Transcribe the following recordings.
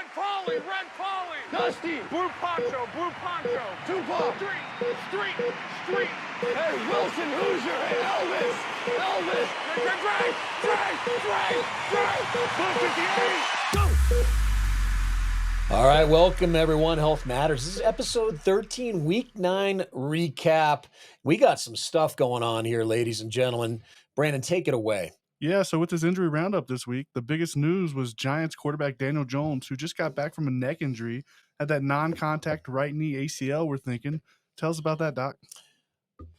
Red Polly, Red Polly. Dusty. Blue Poncho, Blue Poncho. Tupac. Street. Hey, Wilson Hoosier. Hey, Elvis. Drake. Blue 58. Go. All right, welcome everyone. Health Matters. This is episode 13, week 9 recap. We got some stuff going on here, ladies and gentlemen. Brandon, take it away. Yeah, so with his injury roundup this week, the biggest news was Giants quarterback Daniel Jones, who just got back from a neck injury, had that non-contact right knee ACL, we're thinking. Tell us about that, Doc.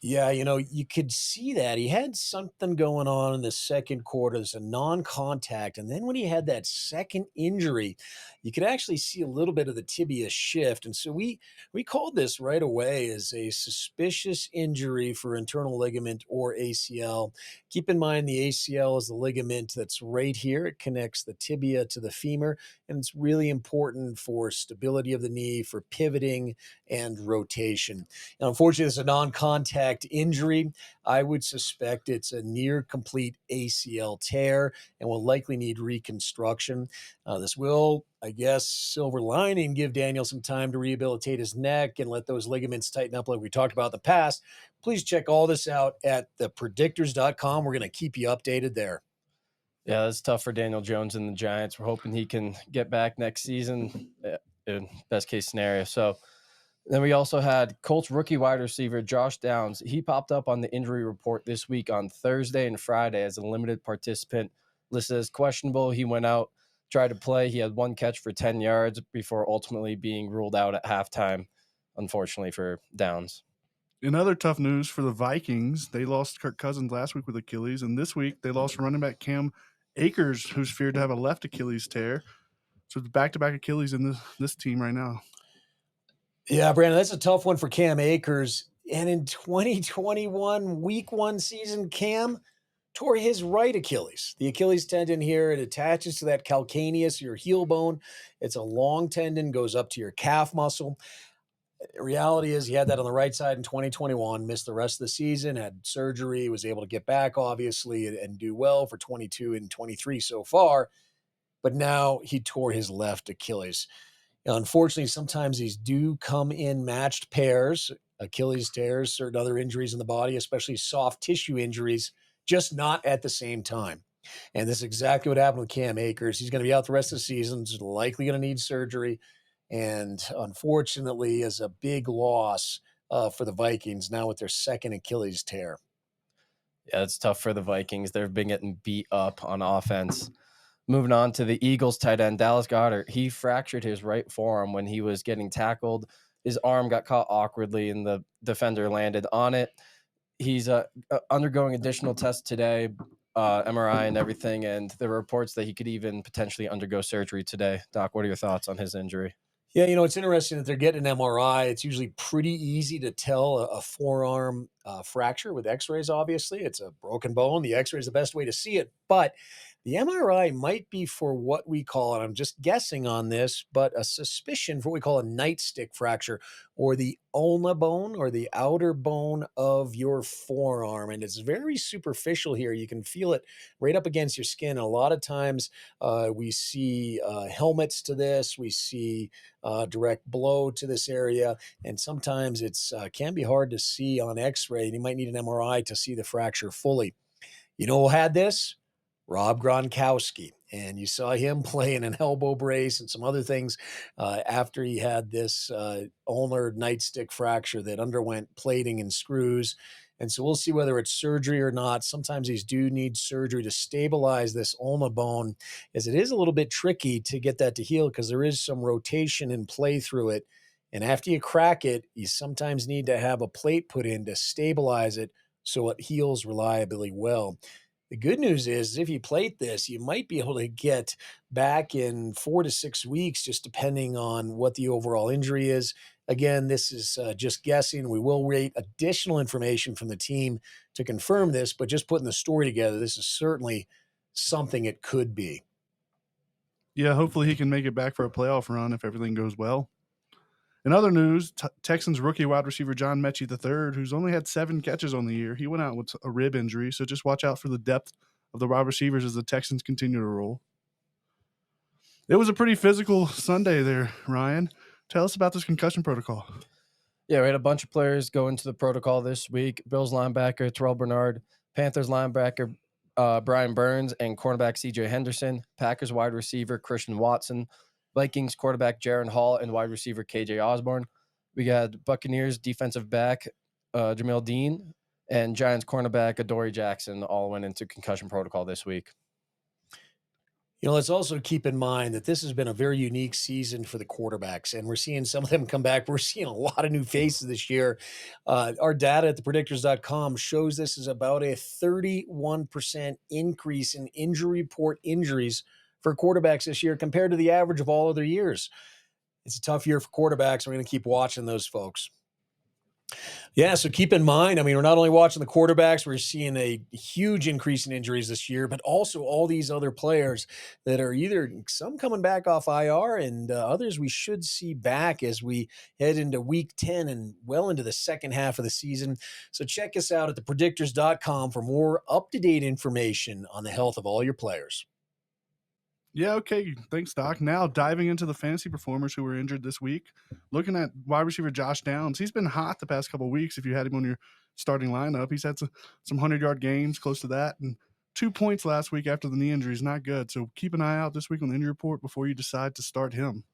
Yeah, you could see that. He had something going on in the second quarter. There's a non-contact. And then when he had that second injury, you could actually see a little bit of the tibia shift. And so we called this right away as a suspicious injury for internal ligament or ACL. Keep in mind the ACL is the ligament that's right here. It connects the tibia to the femur, and it's really important for stability of the knee, for pivoting and rotation. Now, unfortunately, it's a non-contact injury. I would suspect it's a near complete ACL tear and will likely need reconstruction. This will, I guess, silver lining, give Daniel some time to rehabilitate his neck and let those ligaments tighten up like we talked about in the past. Please check all this out at thepredictors.com. We're going to keep you updated there. Yeah, that's tough for Daniel Jones and the Giants. We're hoping he can get back next season, in best case scenario. So then we also had Colts rookie wide receiver Josh Downs. He popped up on the injury report this week on Thursday and Friday as a limited participant, listed as questionable. He went out, tried to play. He had one catch for 10 yards before ultimately being ruled out at halftime, unfortunately for Downs. In other tough news for the Vikings, they lost Kirk Cousins last week with Achilles, and this week they lost running back Cam Akers, who's feared to have a left Achilles tear. So it's back-to-back Achilles in this team right now. Yeah, Brandon, that's a tough one for Cam Akers. And in 2021, week 1 season, Cam tore his right Achilles. The Achilles tendon here, it attaches to that calcaneus, your heel bone. It's a long tendon, goes up to your calf muscle. The reality is he had that on the right side in 2021, missed the rest of the season, had surgery, was able to get back, obviously, and do well for 22 and 23 so far. But now he tore his left Achilles. Unfortunately, sometimes these do come in matched pairs, Achilles tears, certain other injuries in the body, especially soft tissue injuries, just not at the same time. And this is exactly what happened with Cam Akers. He's going to be out the rest of the season. He's likely going to need surgery. And unfortunately, is a big loss for the Vikings now with their second Achilles tear. Yeah, it's tough for the Vikings. They've been getting beat up on offense. Moving on to the Eagles tight end, Dallas Goedert. He fractured his right forearm when he was getting tackled. His arm got caught awkwardly, and the defender landed on it. He's undergoing additional tests today, MRI and everything, and there were reports that he could even potentially undergo surgery today. Doc, what are your thoughts on his injury? Yeah, it's interesting that they're getting an MRI. It's usually pretty easy to tell a forearm fracture with x-rays, obviously. It's a broken bone. The x-ray is the best way to see it. But the MRI might be for what we call, and I'm just guessing on this, but a suspicion for what we call a nightstick fracture, or the ulna bone, or the outer bone of your forearm. And it's very superficial here. You can feel it right up against your skin. And a lot of times we see helmets to this. We see direct blow to this area. And sometimes it's can be hard to see on x-ray. And you might need an MRI to see the fracture fully. You know who had this? Rob Gronkowski. And you saw him play in an elbow brace and some other things after he had this ulnar nightstick fracture that underwent plating and screws. And so we'll see whether it's surgery or not. Sometimes these do need surgery to stabilize this ulna bone, as it is a little bit tricky to get that to heal because there is some rotation and play through it. And after you crack it, you sometimes need to have a plate put in to stabilize it so it heals reliably well. The good news is if you plate this, you might be able to get back in 4 to 6 weeks, just depending on what the overall injury is. Again, this is just guessing. We will wait additional information from the team to confirm this, but just putting the story together, this is certainly something it could be. Yeah, hopefully he can make it back for a playoff run if everything goes well. In other news, Texans rookie wide receiver John Mechie III, who's only had 7 catches on the year, he went out with a rib injury, so just watch out for the depth of the wide receivers as the Texans continue to roll. It was a pretty physical Sunday there, Ryan. Tell us about this concussion protocol. Yeah, we had a bunch of players go into the protocol this week. Bills linebacker Terrell Bernard, Panthers linebacker Brian Burns, and cornerback C.J. Henderson, Packers wide receiver Christian Watson, Vikings quarterback Jaron Hall, and wide receiver K.J. Osborne. We got Buccaneers defensive back Jamil Dean, and Giants cornerback Adoree Jackson all went into concussion protocol this week. Let's also keep in mind that this has been a very unique season for the quarterbacks, and we're seeing some of them come back. We're seeing a lot of new faces this year. Our data at thepredictors.com shows this is about a 31% increase in injury report injuries for quarterbacks this year compared to the average of all other years. It's a tough year for quarterbacks. We're going to keep watching those folks. Yeah, so keep in mind, we're not only watching the quarterbacks, we're seeing a huge increase in injuries this year, but also all these other players that are either some coming back off IR and others we should see back as we head into week 10 and well into the second half of the season. So check us out at thepredictors.com for more up-to-date information on the health of all your players. Yeah, okay. Thanks, Doc. Now diving into the fantasy performers who were injured this week. Looking at wide receiver Josh Downs, he's been hot the past couple of weeks. If you had him on your starting lineup, he's had some 100-yard games, close to that, and 2 points last week after the knee injury is not good. So keep an eye out this week on the injury report before you decide to start him.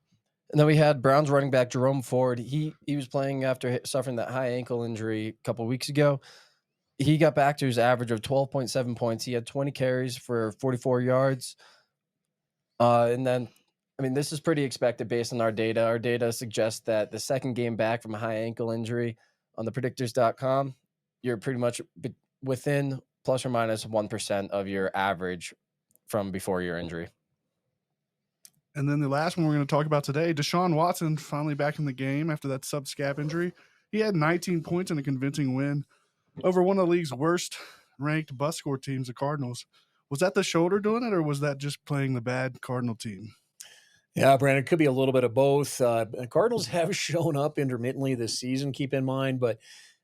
And then we had Browns running back Jerome Ford. He was playing after suffering that high ankle injury a couple of weeks ago. He got back to his average of 12.7 points. He had 20 carries for 44 yards. And then, this is pretty expected based on our data. Our data suggests that the second game back from a high ankle injury on the predictors.com, you're pretty much within plus or minus 1% of your average from before your injury. And then the last one we're going to talk about today, Deshaun Watson finally back in the game after that subscap injury. He had 19 points in a convincing win over one of the league's worst ranked bus score teams, the Cardinals. Was that the shoulder doing it, or was that just playing the bad Cardinal team? Yeah, Brandon, it could be a little bit of both. Cardinals have shown up intermittently this season, keep in mind, but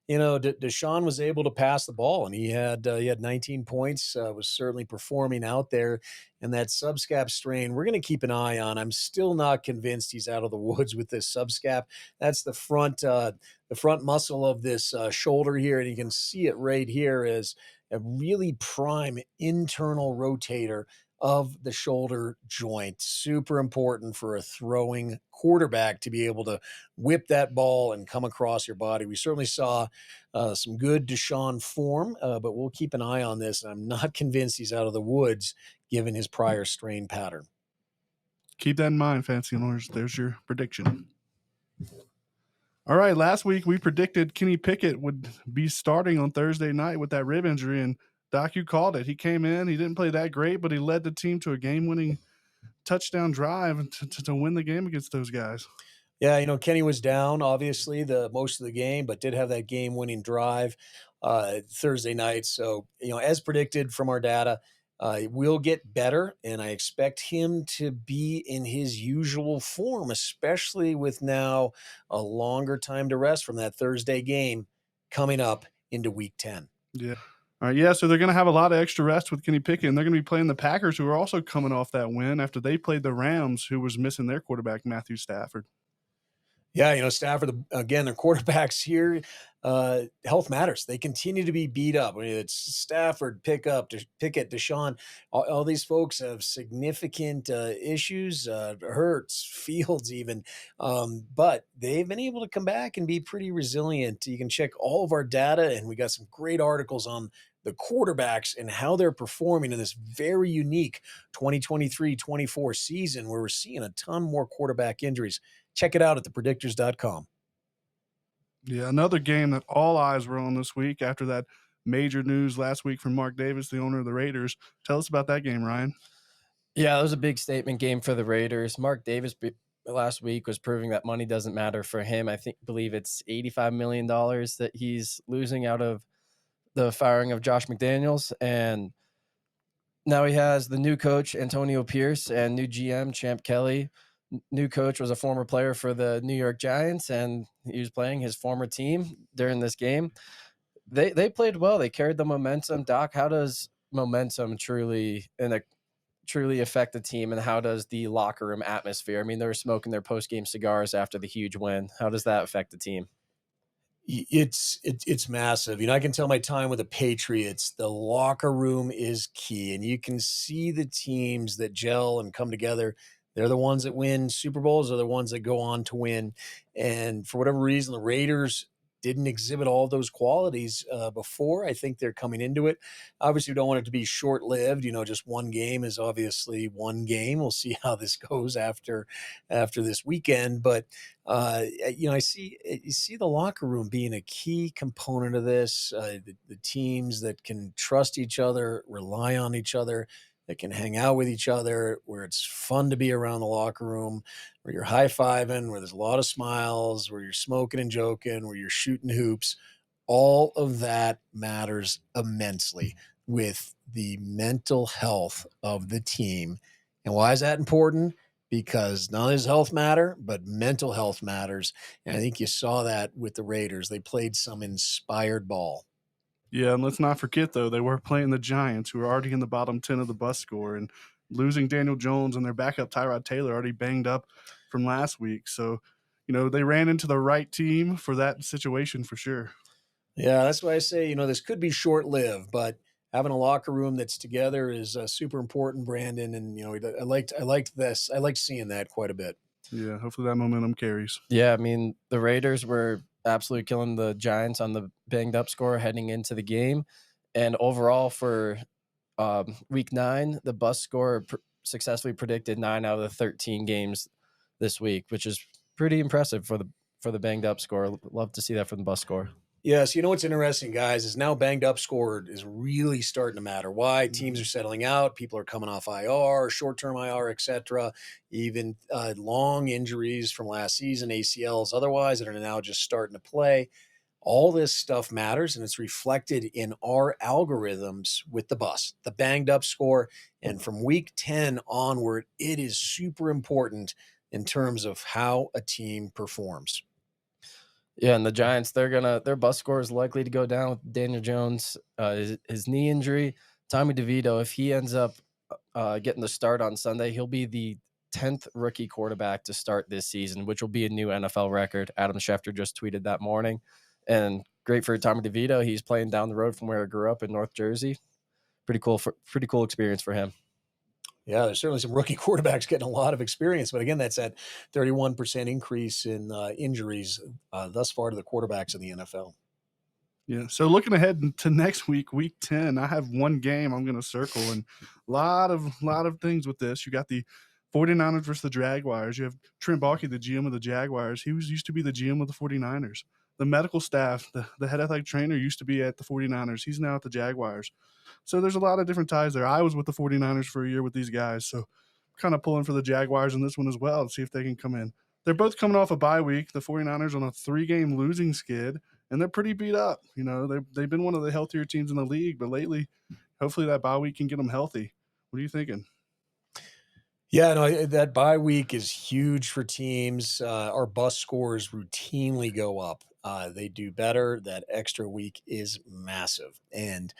Deshaun was able to pass the ball, and he had 19 points, was certainly performing out there. And that subscap strain, we're going to keep an eye on. I'm still not convinced he's out of the woods with this subscap. That's the front muscle of this shoulder here, and you can see it right here as a really prime internal rotator of the shoulder joint. Super important for a throwing quarterback to be able to whip that ball and come across your body. We certainly saw some good Deshaun form, but we'll keep an eye on this. And I'm not convinced he's out of the woods given his prior strain pattern. Keep that in mind, fancy owners. There's your prediction. All right, last week we predicted Kenny Pickett would be starting on Thursday night with that rib injury, and Doc, you called it. He came in, he didn't play that great, but he led the team to a game-winning touchdown drive to win the game against those guys. Yeah, Kenny was down, obviously, the most of the game, but did have that game-winning drive Thursday night. So, as predicted from our data, will get better, and I expect him to be in his usual form, especially with now a longer time to rest from that Thursday game coming up into Week 10. Yeah. All right, yeah, so they're going to have a lot of extra rest with Kenny Pickett, and they're going to be playing the Packers, who are also coming off that win after they played the Rams, who was missing their quarterback, Matthew Stafford. Yeah, Stafford, again, their quarterbacks here, health matters. They continue to be beat up. It's Stafford, Pickett, Deshaun. All these folks have significant issues, Hurts, Fields even. But they've been able to come back and be pretty resilient. You can check all of our data, and we got some great articles on the quarterbacks and how they're performing in this very unique 2023-24 season where we're seeing a ton more quarterback injuries. Check it out at thepredictors.com. Yeah, another game that all eyes were on this week after that major news last week from Mark Davis, the owner of the Raiders. Tell us about that game, Ryan. Yeah, it was a big statement game for the Raiders. Mark Davis last week was proving that money doesn't matter for him. Believe it's $85 million that he's losing out of the firing of Josh McDaniels. And now he has the new coach, Antonio Pierce, and new GM, Champ Kelly. New coach was a former player for the New York Giants, and he was playing his former team during this game. They played well. They carried the momentum. Doc, how does momentum truly in a truly affect the team, and how does the locker room atmosphere? I mean, they were smoking their post-game cigars after the huge win. How does that affect the team? It's massive. I can tell my time with the Patriots, the locker room is key, and you can see the teams that gel and come together. They're the ones that win Super Bowls, are the ones that go on to win. And for whatever reason, the Raiders didn't exhibit all those qualities before. I think they're coming into it. Obviously, we don't want it to be short lived. Just one game is obviously one game. We'll see how this goes after this weekend, but I see you see the locker room being a key component of this. The teams that can trust each other, rely on each other, that can hang out with each other, where it's fun to be around the locker room, where you're high fiving, where there's a lot of smiles, where you're smoking and joking, where you're shooting hoops. All of that matters immensely with the mental health of the team. And why is that important? Because not only does health matter, but mental health matters. And I think you saw that with the Raiders. They played some inspired ball. Yeah, and let's not forget though, they were playing the Giants, who are already in the bottom 10 of the bus score, and losing Daniel Jones and their backup Tyrod Taylor already banged up from last week. So, they ran into the right team for that situation for sure. Yeah, that's why I say, this could be short lived, but having a locker room that's together is super important, Brandon. And, I liked this. I liked seeing that quite a bit. Yeah, hopefully that momentum carries. Yeah, I mean, the Raiders were absolutely killing the Giants on the banged up score heading into the game. And overall, for week 9, the bus score successfully predicted 9 out of the 13 games this week, which is pretty impressive for the banged up score. Love to see that from the bus score. Yes, what's interesting, guys, is now banged up score is really starting to matter. Why? Teams are settling out, people are coming off IR, short-term IR, etc. Even long injuries from last season, ACLs, otherwise, that are now just starting to play. All this stuff matters, and it's reflected in our algorithms with the banged up score. And from week 10 onward, it is super important in terms of how a team performs. Yeah, and the Giants, their bus score is likely to go down with Daniel Jones, his knee injury. Tommy DeVito, if he ends up getting the start on Sunday, he'll be the 10th rookie quarterback to start this season, which will be a new NFL record. Adam Schefter just tweeted that morning. And great for Tommy DeVito. He's playing down the road from where I grew up in North Jersey. Pretty cool experience for him. Yeah, there's certainly some rookie quarterbacks getting a lot of experience, but again, that's that 31% increase in injuries thus far to the quarterbacks in the NFL. Yeah. So looking ahead to next week, week 10, I have one game I'm going to circle, and a lot of things with this. You got the 49ers versus the Jaguars. You have Trent Baalke, the GM of the Jaguars. He used to be the GM of the 49ers. The medical staff, the head athletic trainer used to be at the 49ers. He's now at the Jaguars. So there's a lot of different ties there. I was with the 49ers for a year with these guys, so kind of pulling for the Jaguars in this one as well to see if they can come in. They're both coming off a bye week. The 49ers on a 3-game losing skid, and they're pretty beat up. They've been one of the healthier teams in the league, but lately, hopefully that bye week can get them healthy. What are you thinking? Yeah, no, that bye week is huge for teams. Our bus scores routinely go up. They do better. That extra week is massive, and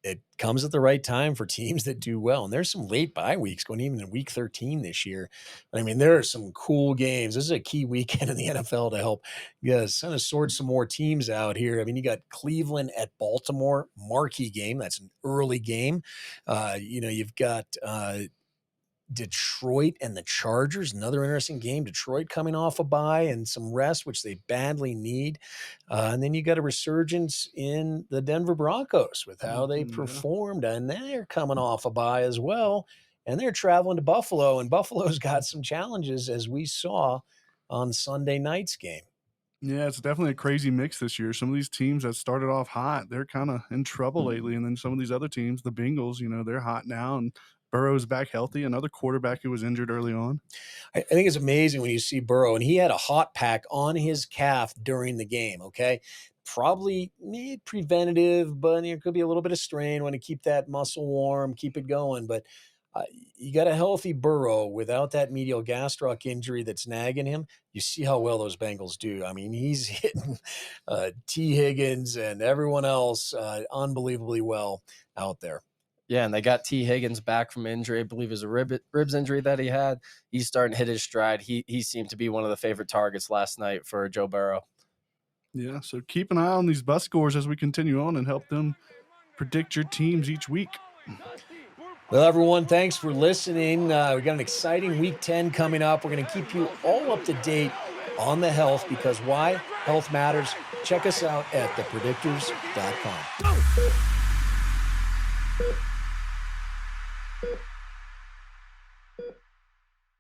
it comes at the right time for teams that do well. And there's some late bye weeks going even in week 13 this year. But I mean, there are some cool games. This is a key weekend in the NFL to help kind of sort some more teams out here. I mean, you got Cleveland at Baltimore, marquee game. That's an early game. You've got Detroit and the Chargers, another interesting game. Detroit coming off a bye and some rest, which they badly need. And then you got a resurgence in the Denver Broncos with how they performed, and they're coming off a bye as well. And they're traveling to Buffalo, and Buffalo's got some challenges, as we saw on Sunday night's game. Yeah, it's definitely a crazy mix this year. Some of these teams that started off hot, they're kind of in trouble lately. And then some of these other teams, the Bengals, they're hot now, and Burrow's back healthy, another quarterback who was injured early on. I think it's amazing when you see Burrow, and he had a hot pack on his calf during the game, okay? Probably preventative, but there could be a little bit of strain. Want to keep that muscle warm, keep it going. But you got a healthy Burrow without that medial gastroc injury that's nagging him. You see how well those Bengals do. I mean, he's hitting T. Higgins and everyone else unbelievably well out there. Yeah, and they got T. Higgins back from injury. I believe it was a ribs injury that he had. He's starting to hit his stride. He seemed to be one of the favorite targets last night for Joe Burrow. Yeah, so keep an eye on these bus scores as we continue on and help them predict your teams each week. Well, everyone, thanks for listening. We got an exciting Week 10 coming up. We're going to keep you all up to date on the health, because why? Health matters. Check us out at thepredictors.com.